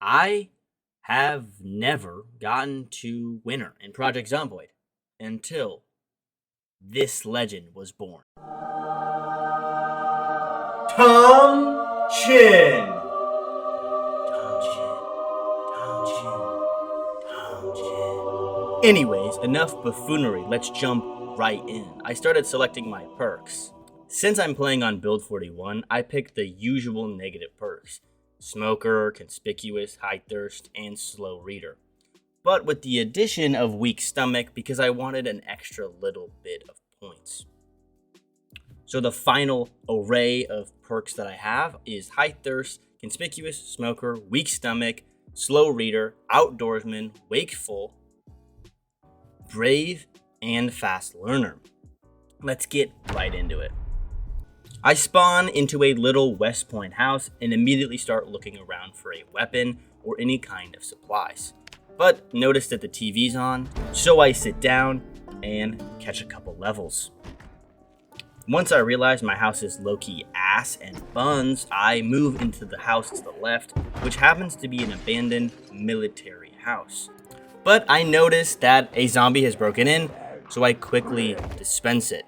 I have never gotten to winner in Project Zomboid until this legend was born. Tom Chin. Tom Chin, Tom Chin, Tom Chin. Anyways, enough buffoonery. Let's jump right in. I started selecting my perks. Since I'm playing on build 41, I picked the usual negative perks: Smoker, Conspicuous, High Thirst, and Slow Reader. But with the addition of Weak Stomach because I wanted an extra little bit of points. So the final array of perks that I have is High Thirst, Conspicuous, Smoker, Weak Stomach, Slow Reader, Outdoorsman, Wakeful, Brave, and Fast Learner. Let's get right into it. I spawn into a little West Point house and immediately start looking around for a weapon or any kind of supplies. But notice that the TV's on, so I sit down and catch a couple levels. Once I realize my house is low-key ass and buns, I move into the house to the left, which happens to be an abandoned military house. But I notice that a zombie has broken in, so I quickly dispense it.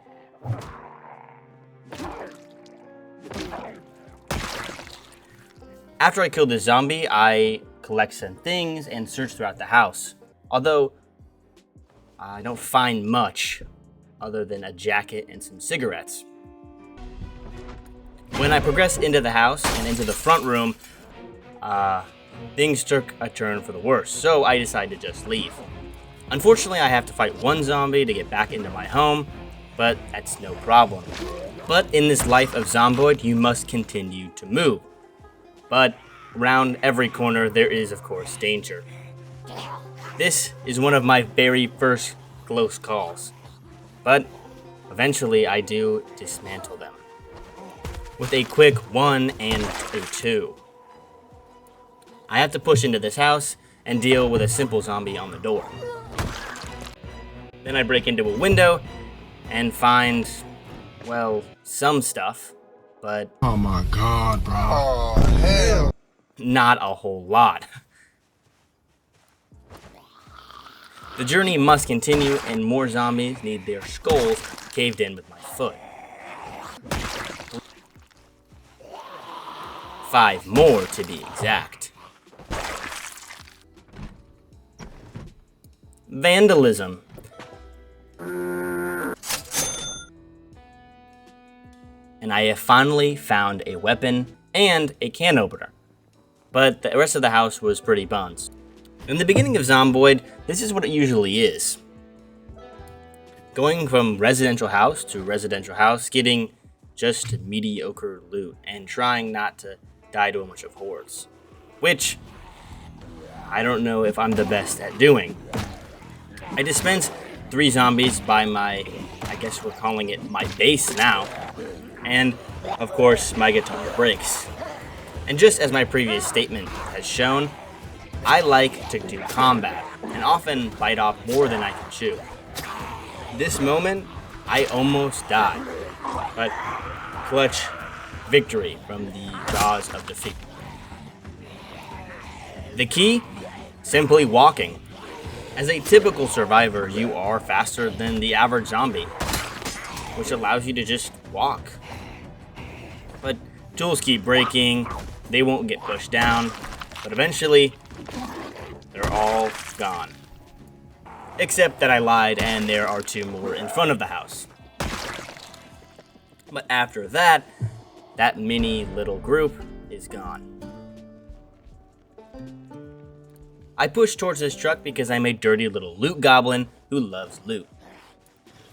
After I kill the zombie, I collect some things and search throughout the house. Although, I don't find much other than a jacket and some cigarettes. When I progress into the house and into the front room, things took a turn for the worse, so I decide to just leave. Unfortunately, I have to fight one zombie to get back into my home, but that's no problem. But in this life of Zomboid, you must continue to move. But around every corner, there is, of course, danger. This is one of my very first close calls. But eventually, I do dismantle them with a quick 1 and a 2. I have to push into this house and deal with a simple zombie on the door. Then I break into a window and find, well, some stuff, but oh my god, bro. Oh, hell. not a whole lot. The journey must continue, and more zombies need their skulls caved in with my foot. 5 more to be exact. Vandalism. And I have finally found a weapon and a can opener. But the rest of the house was pretty buns. In the beginning of Zomboid, this is what it usually is. Going from residential house to residential house, getting just mediocre loot, and trying not to die to a bunch of hordes. Which, I don't know if I'm the best at doing. I dispense 3 zombies by my, I guess we're calling it my base now. And, of course, my guitar breaks. And just as my previous statement has shown, I like to do combat, and often bite off more than I can chew. This moment, I almost died, but clutch victory from the jaws of defeat. The key? Simply walking. As a typical survivor, you are faster than the average zombie, which allows you to just walk. But tools keep breaking, they won't get pushed down, but eventually, they're all gone. Except that I lied and there are 2 more in front of the house. But after that, that mini little group is gone. I push towards this truck because I'm a dirty little loot goblin who loves loot.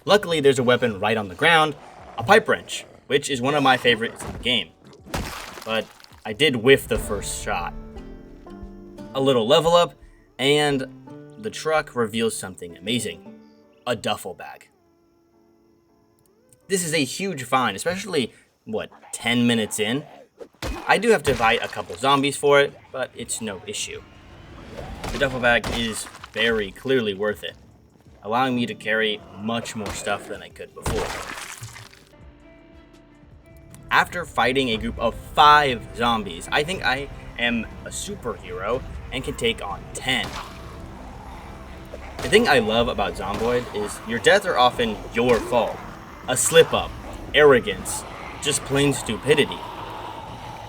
Luckily, there's a weapon right on the ground, a pipe wrench, which is one of my favorites in the game. But I did whiff the first shot. A little level up, and the truck reveals something amazing: a duffel bag. This is a huge find, especially, 10 minutes in? I do have to fight a couple zombies for it, but it's no issue. The duffel bag is very clearly worth it, allowing me to carry much more stuff than I could before. After fighting a group of 5 zombies, I think I am a superhero and can take on 10. The thing I love about Zomboid is your deaths are often your fault. A slip up, arrogance, just plain stupidity.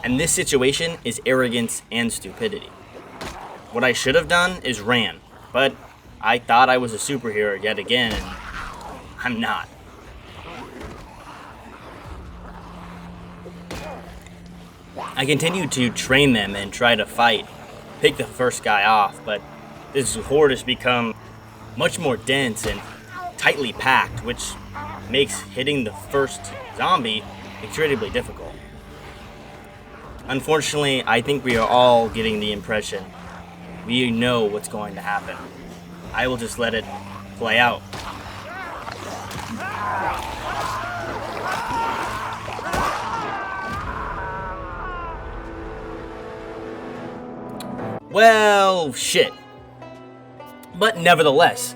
And this situation is arrogance and stupidity. What I should have done is ran, but I thought I was a superhero yet again, and I'm not. I continued to train them and try to fight, pick the first guy off, but this horde has become much more dense and tightly packed, which makes hitting the first zombie incredibly difficult. Unfortunately, I think we are all getting the impression we know what's going to happen. I will just let it play out. Well, shit. But nevertheless,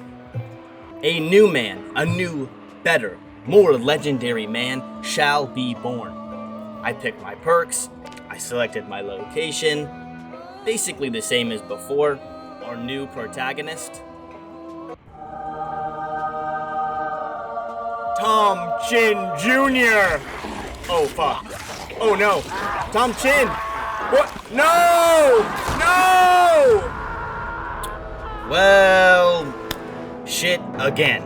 a new man, a new, better, more legendary man shall be born. I picked my perks, I selected my location, basically the same as before. Our new protagonist, Tom Chin Jr. Oh fuck. Oh no. Tom Chin. What? No! No! Well, shit again.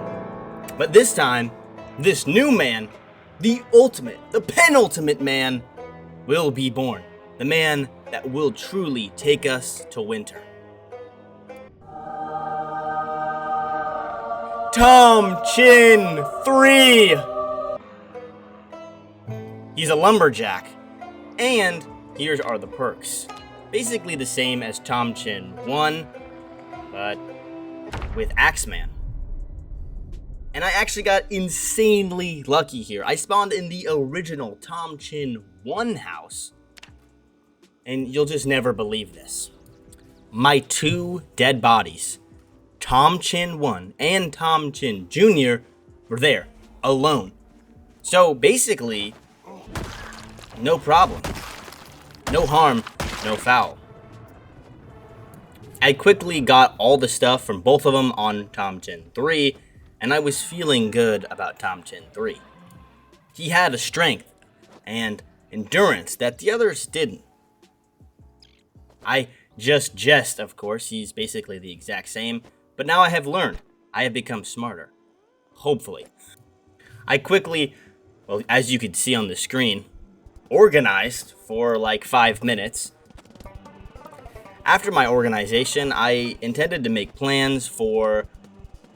But this time, this new man, the ultimate, the penultimate man, will be born. The man that will truly take us to winter. Tom Chin 3! He's a lumberjack. And here are the perks. Basically the same as Tom Chin 1, but with Axeman. And I actually got insanely lucky here. I spawned in the original Tom Chin 1 house. And you'll just never believe this. My two dead bodies, Tom Chin 1 and Tom Chin Jr., were there, alone. So basically, no problem. No harm, no foul. I quickly got all the stuff from both of them on Tom Chin 3, and I was feeling good about Tom Chin 3. He had a strength and endurance that the others didn't. I just jest, of course, he's basically the exact same, but now I have learned. I have become smarter. Hopefully. I quickly, well, as you can see on the screen, organized for like 5 minutes. After my organization, I intended to make plans for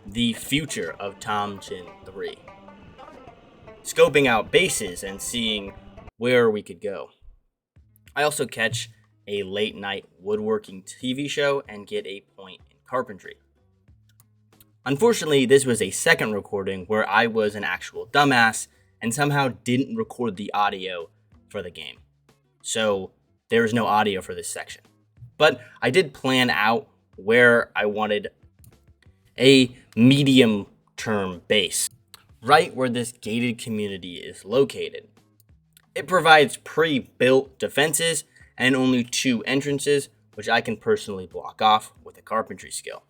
the future of Tom Chin 3. Scoping out bases and seeing where we could go. I also catch a late night woodworking TV show and get a point in carpentry. Unfortunately, this was a second recording where I was an actual dumbass and somehow didn't record the audio for the game. So there is no audio for this section. But I did plan out where I wanted a medium-term base, right where this gated community is located. It provides pre-built defenses and only 2 entrances, which I can personally block off with a carpentry skill.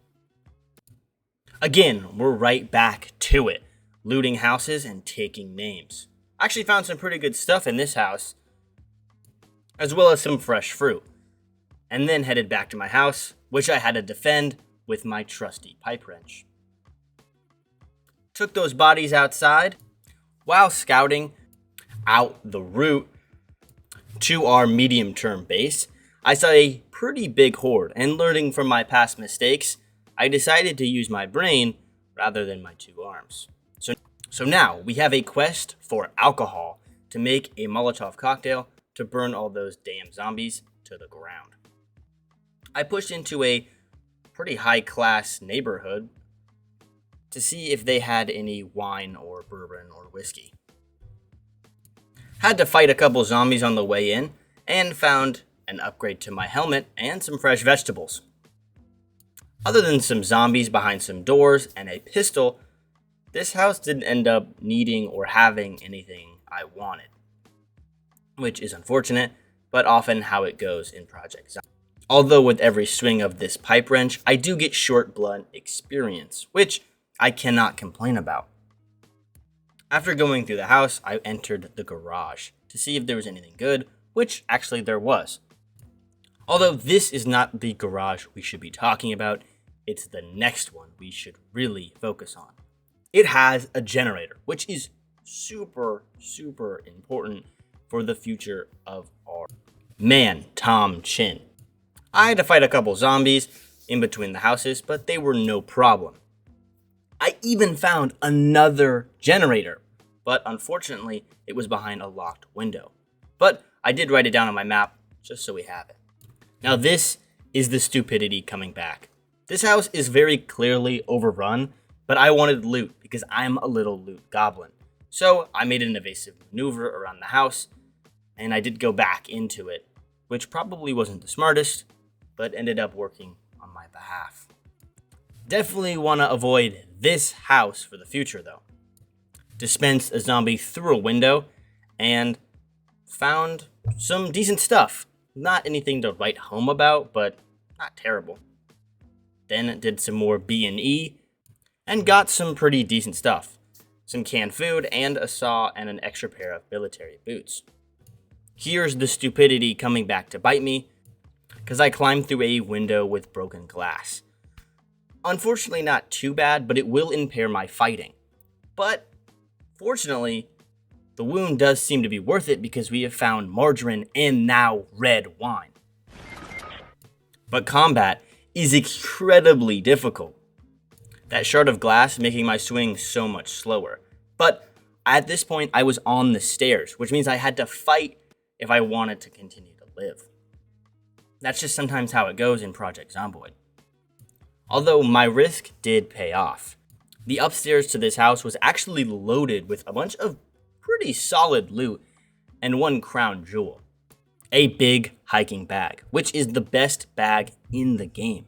Again, we're right back to it, looting houses and taking names. I actually found some pretty good stuff in this house, as well as some fresh fruit, and then headed back to my house, which I had to defend with my trusty pipe wrench. Took those bodies outside. While scouting out the route to our medium-term base, I saw a pretty big horde, and learning from my past mistakes, I decided to use my brain rather than my 2 arms. So now we have a quest for alcohol to make a Molotov cocktail to burn all those damn zombies to the ground. I pushed into a pretty high-class neighborhood to see if they had any wine or bourbon or whiskey. Had to fight a couple zombies on the way in, and found an upgrade to my helmet and some fresh vegetables. Other than some zombies behind some doors and a pistol, this house didn't end up needing or having anything I wanted. Which is unfortunate, but often how it goes in Project Zomboid. Although with every swing of this pipe wrench, I do get short blunt experience, which I cannot complain about. After going through the house, I entered the garage to see if there was anything good, which actually there was. Although this is not the garage we should be talking about, it's the next one we should really focus on. It has a generator, which is super important for the future of our man, Tom Chin. I had to fight a couple zombies in between the houses, but they were no problem. I even found another generator, but unfortunately, it was behind a locked window. But I did write it down on my map, just so we have it. Now this is the stupidity coming back. This house is very clearly overrun, but I wanted loot because I'm a little loot goblin. So I made an evasive maneuver around the house, and I did go back into it, which probably wasn't the smartest, but ended up working on my behalf. Definitely want to avoid this house for the future though. Dispensed a zombie through a window and found some decent stuff. Not anything to write home about, but not terrible. Then did some more B&E and got some pretty decent stuff. Some canned food and a saw and an extra pair of military boots. Here's the stupidity coming back to bite me, because I climbed through a window with broken glass. Unfortunately not too bad, but it will impair my fighting. But fortunately, the wound does seem to be worth it because we have found margarine and now red wine. But combat is incredibly difficult. That shard of glass making my swing so much slower. But at this point, I was on the stairs, which means I had to fight if I wanted to continue to live. That's just sometimes how it goes in Project Zomboid. Although my risk did pay off. The upstairs to this house was actually loaded with a bunch of pretty solid loot and one crown jewel. A big hiking bag, which is the best bag in the game.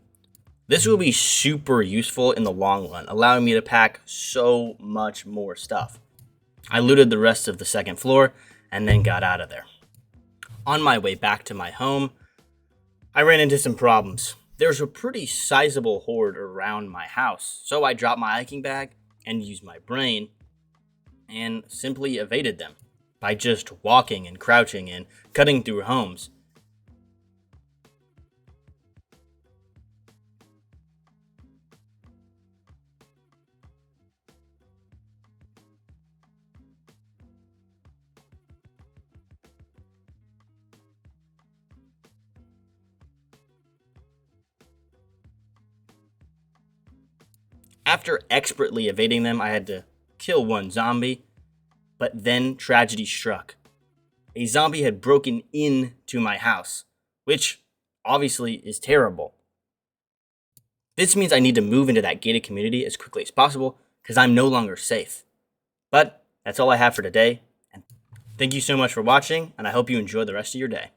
This will be super useful in the long run, allowing me to pack so much more stuff. I looted the rest of the second floor and then got out of there. On my way back to my home, I ran into some problems. There's a pretty sizable horde around my house, so I dropped my hiking bag and used my brain and simply evaded them by just walking and crouching and cutting through homes. After expertly evading them, I had to kill one zombie, but then tragedy struck. A zombie had broken into my house, which obviously is terrible. This means I need to move into that gated community as quickly as possible because I'm no longer safe. But that's all I have for today, and thank you so much for watching, and I hope you enjoy the rest of your day.